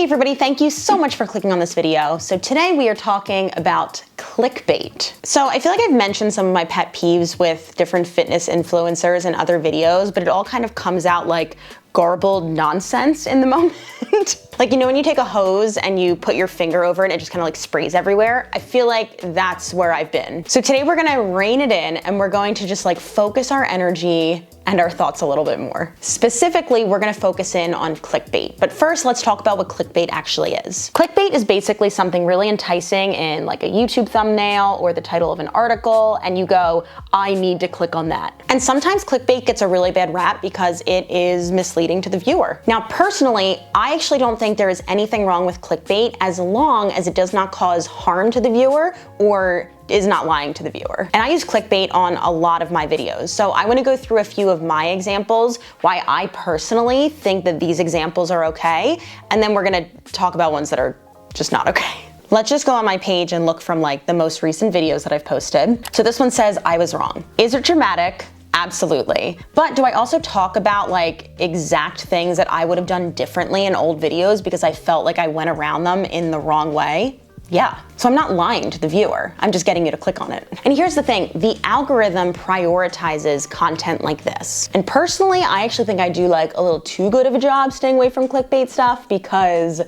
Hey everybody, thank you so much for clicking on this video. So today we are talking about clickbait. So I feel like I've mentioned some of my pet peeves with different fitness influencers in other videos, but it all kind of comes out like garbled nonsense in the moment. Like, you know, when you take a hose and you put your finger over it and it just kind of like sprays everywhere? I feel like that's where I've been. So today we're gonna rein it in and we're going to just like focus our energy and our thoughts a little bit more. Specifically, we're gonna focus in on clickbait. But first, let's talk about what clickbait actually is. Clickbait is basically something really enticing in like a YouTube thumbnail or the title of an article, and you go, I need to click on that. And sometimes clickbait gets a really bad rap because it is misleading to the viewer. Now, personally, I actually don't think there is anything wrong with clickbait as long as it does not cause harm to the viewer or is not lying to the viewer. And I use clickbait on a lot of my videos. So I want to go through a few of my examples, why I personally think that these examples are okay, and then we're gonna talk about ones that are just not okay. Let's just go on my page and look from like the most recent videos that I've posted. So this one says, I was wrong. Is it dramatic? Absolutely. But do I also talk about like exact things that I would have done differently in old videos because I felt like I went around them in the wrong way? Yeah, so I'm not lying to the viewer. I'm just getting you to click on it. And here's the thing, the algorithm prioritizes content like this. And personally, I actually think I do like a little too good of a job staying away from clickbait stuff because,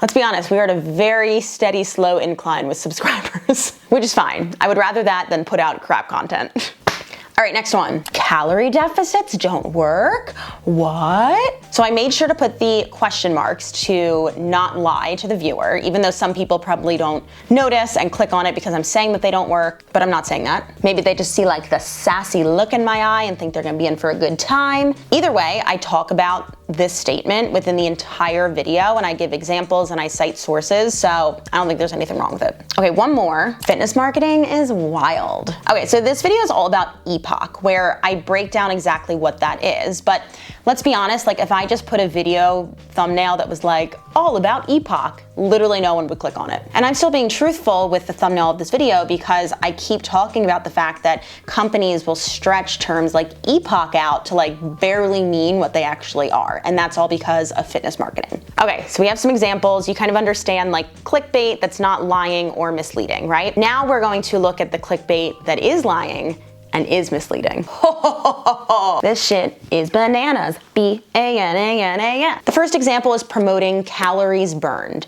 let's be honest, we are at a very steady, slow incline with subscribers, which is fine. I would rather that than put out crap content. All right, next one. Calorie deficits don't work? What? So I made sure to put the question marks to not lie to the viewer, even though some people probably don't notice and click on it because I'm saying that they don't work, but I'm not saying that. Maybe they just see like the sassy look in my eye and think they're gonna be in for a good time. Either way, I talk about this statement within the entire video and I give examples and I cite sources, so I don't think there's anything wrong with it. Okay, one more. Fitness marketing is wild. Okay, so this video is all about EPOC, where I break down exactly what that is, but let's be honest, like if I just put a video thumbnail that was like all about EPOC, literally no one would click on it. And I'm still being truthful with the thumbnail of this video because I keep talking about the fact that companies will stretch terms like EPOC out to like barely mean what they actually are. And that's all because of fitness marketing. Okay, so we have some examples. You kind of understand like clickbait that's not lying or misleading, right? Now we're going to look at the clickbait that is lying and is misleading. This shit is bananas. B-A-N-A-N-A-N. The first example is promoting calories burned.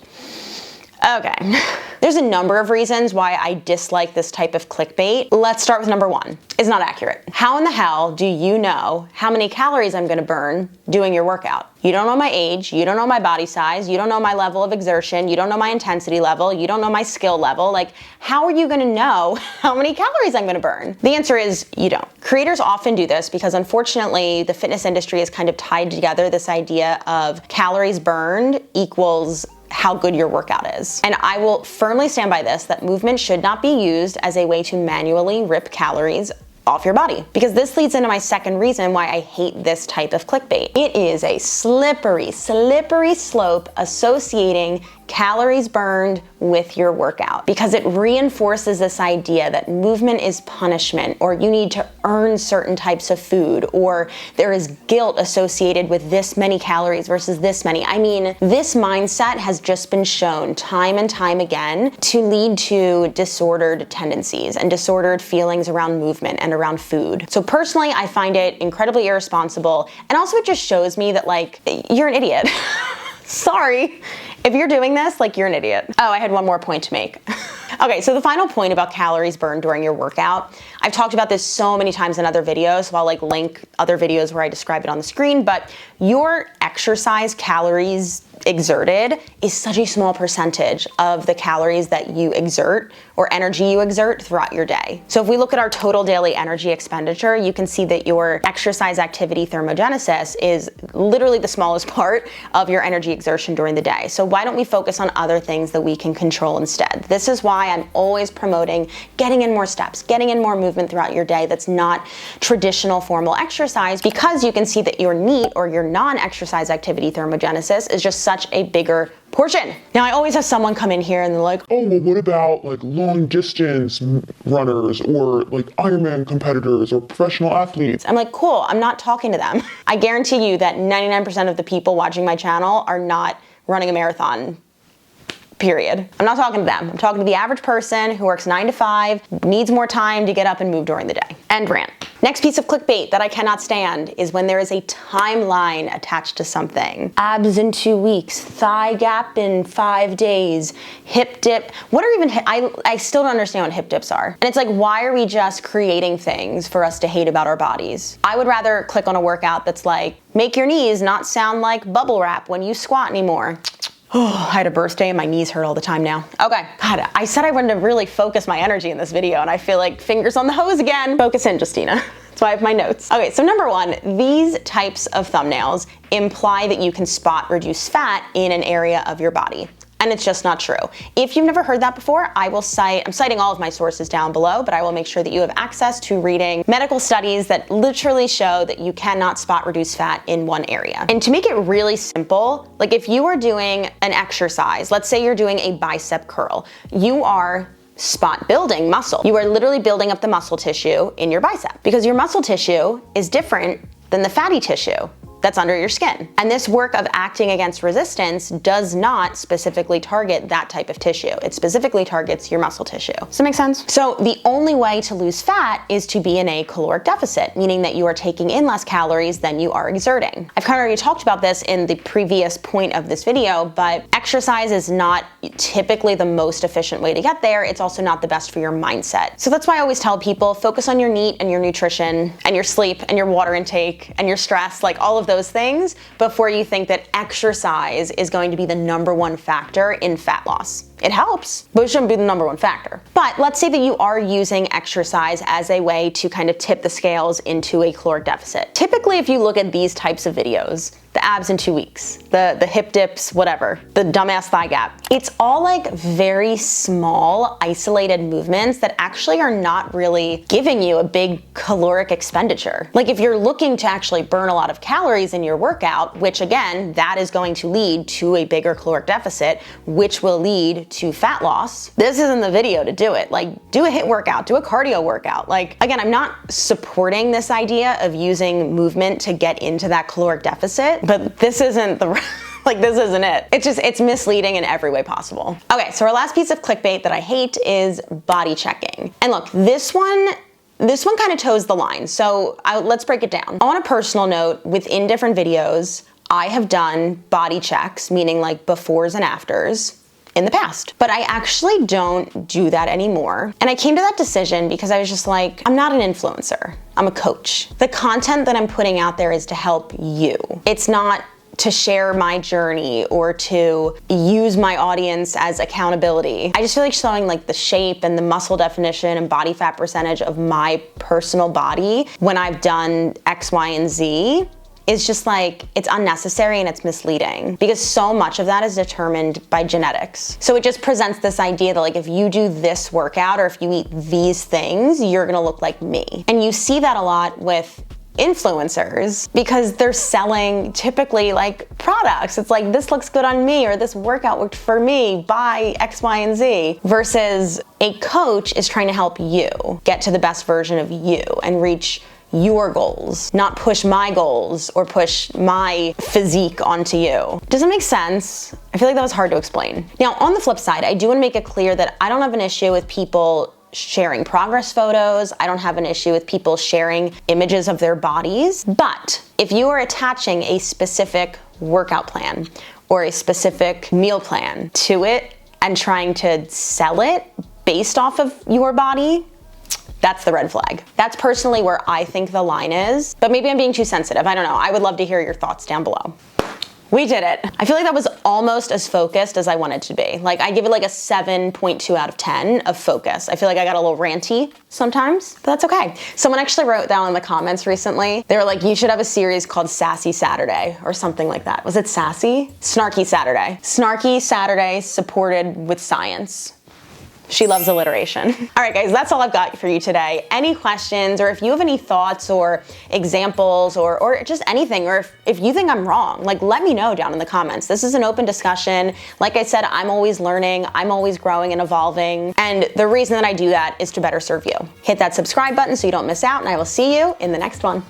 Okay, there's a number of reasons why I dislike this type of clickbait. Let's start with number one. It's not accurate. How in the hell do you know how many calories I'm gonna burn doing your workout? You don't know my age, you don't know my body size, you don't know my level of exertion, you don't know my intensity level, you don't know my skill level. Like, how are you gonna know how many calories I'm gonna burn? The answer is you don't. Creators often do this because unfortunately the fitness industry has kind of tied together this idea of calories burned equals how good your workout is. And I will firmly stand by this, that movement should not be used as a way to manually rip calories off your body. Because this leads into my second reason why I hate this type of clickbait. It is a slippery slope associating calories burned with your workout because it reinforces this idea that movement is punishment, or you need to earn certain types of food, or there is guilt associated with this many calories versus this many. I mean, this mindset has just been shown time and time again to lead to disordered tendencies and disordered feelings around movement and around food. So personally, I find it incredibly irresponsible, and also it just shows me that like, you're an idiot. Sorry. If you're doing this, like, you're an idiot. Oh, I had one more point to make. Okay, so the final point about calories burned during your workout, I've talked about this so many times in other videos, so I'll like link other videos where I describe it on the screen, but your exercise calories exerted is such a small percentage of the calories that you exert or energy you exert throughout your day. So if we look at our total daily energy expenditure, you can see that your exercise activity thermogenesis is literally the smallest part of your energy exertion during the day. So why don't we focus on other things that we can control instead? This is why I'm always promoting getting in more steps, getting in more movement throughout your day that's not traditional formal exercise, because you can see that your NEAT or your non-exercise activity thermogenesis is just such a bigger portion. Now, I always have someone come in here and they're like, oh, well, what about like long distance runners or like Ironman competitors or professional athletes? I'm like, cool, I'm not talking to them. I guarantee you that 99% of the people watching my channel are not running a marathon, period. I'm not talking to them. I'm talking to the average person who works 9 to 5, needs more time to get up and move during the day. End rant. Next piece of clickbait that I cannot stand is when there is a timeline attached to something. Abs in 2 weeks, thigh gap in 5 days, hip dip. What are even, I still don't understand what hip dips are. And it's like, why are we just creating things for us to hate about our bodies? I would rather click on a workout that's like, make your knees not sound like bubble wrap when you squat anymore. Oh, I had a birthday and my knees hurt all the time now. Okay, God, I said I wanted to really focus my energy in this video and I feel like fingers on the hose again. Focus in, Justina. That's why I have my notes. Okay, so number one, these types of thumbnails imply that you can spot reduce fat in an area of your body. And it's just not true. If you've never heard that before, I'm citing all of my sources down below, but I will make sure that you have access to reading medical studies that literally show that you cannot spot reduce fat in one area. And to make it really simple, like if you are doing an exercise, let's say you're doing a bicep curl, you are spot building muscle. You are literally building up the muscle tissue in your bicep because your muscle tissue is different than the fatty tissue that's under your skin. And this work of acting against resistance does not specifically target that type of tissue. It specifically targets your muscle tissue. Does that make sense? So the only way to lose fat is to be in a caloric deficit, meaning that you are taking in less calories than you are exerting. I've kind of already talked about this in the previous point of this video, but exercise is not typically the most efficient way to get there. It's also not the best for your mindset. So that's why I always tell people, focus on your NEAT and your nutrition and your sleep and your water intake and your stress, like all of those things before you think that exercise is going to be the #1 factor in fat loss. It helps, but it shouldn't be the #1 factor. But let's say that you are using exercise as a way to kind of tip the scales into a caloric deficit. Typically, if you look at these types of videos, the abs in 2 weeks, the hip dips, whatever, the dumbass thigh gap, it's all like very small, isolated movements that actually are not really giving you a big caloric expenditure. Like if you're looking to actually burn a lot of calories in your workout, which again, that is going to lead to a bigger caloric deficit, which will lead to fat loss. This isn't the video to do it. Like do a HIIT workout, do a cardio workout. Like again, I'm not supporting this idea of using movement to get into that caloric deficit, but this isn't the like this isn't it. It's misleading in every way possible. Okay, so our last piece of clickbait that I hate is body checking. And look, this one kind of toes the line. So let's break it down. On a personal note, within different videos, I have done body checks, meaning like befores and afters, in the past. But I actually don't do that anymore. And I came to that decision because I was just like, I'm not an influencer, I'm a coach. The content that I'm putting out there is to help you. It's not to share my journey or to use my audience as accountability. I just feel like showing like the shape and the muscle definition and body fat percentage of my personal body when I've done X, Y, and Z is just like, it's unnecessary and it's misleading because so much of that is determined by genetics. So it just presents this idea that like, if you do this workout or if you eat these things, you're gonna look like me. And you see that a lot with influencers because they're selling typically like products. It's like, this looks good on me, or this workout worked for me, buy X, Y, and Z. Versus a coach is trying to help you get to the best version of you and reach your goals, not push my goals or push my physique onto you. Does it make sense? I feel like that was hard to explain. Now, on the flip side, I do want to make it clear that I don't have an issue with people sharing progress photos. I don't have an issue with people sharing images of their bodies. But if you are attaching a specific workout plan or a specific meal plan to it and trying to sell it based off of your body, that's the red flag. That's personally where I think the line is, but maybe I'm being too sensitive. I don't know. I would love to hear your thoughts down below. We did it. I feel like that was almost as focused as I wanted to be. Like I give it like a 7.2 out of 10 of focus. I feel like I got a little ranty sometimes, but that's okay. Someone actually wrote down in the comments recently, they were like, you should have a series called Sassy Saturday or something like that. Was it sassy? Snarky Saturday. Snarky Saturday supported with science. She loves alliteration. All right, guys, that's all I've got for you today. Any questions, or if you have any thoughts or examples or just anything, or if you think I'm wrong, like let me know down in the comments. This is an open discussion. Like I said, I'm always learning, I'm always growing and evolving. And the reason that I do that is to better serve you. Hit that subscribe button so you don't miss out, and I will see you in the next one.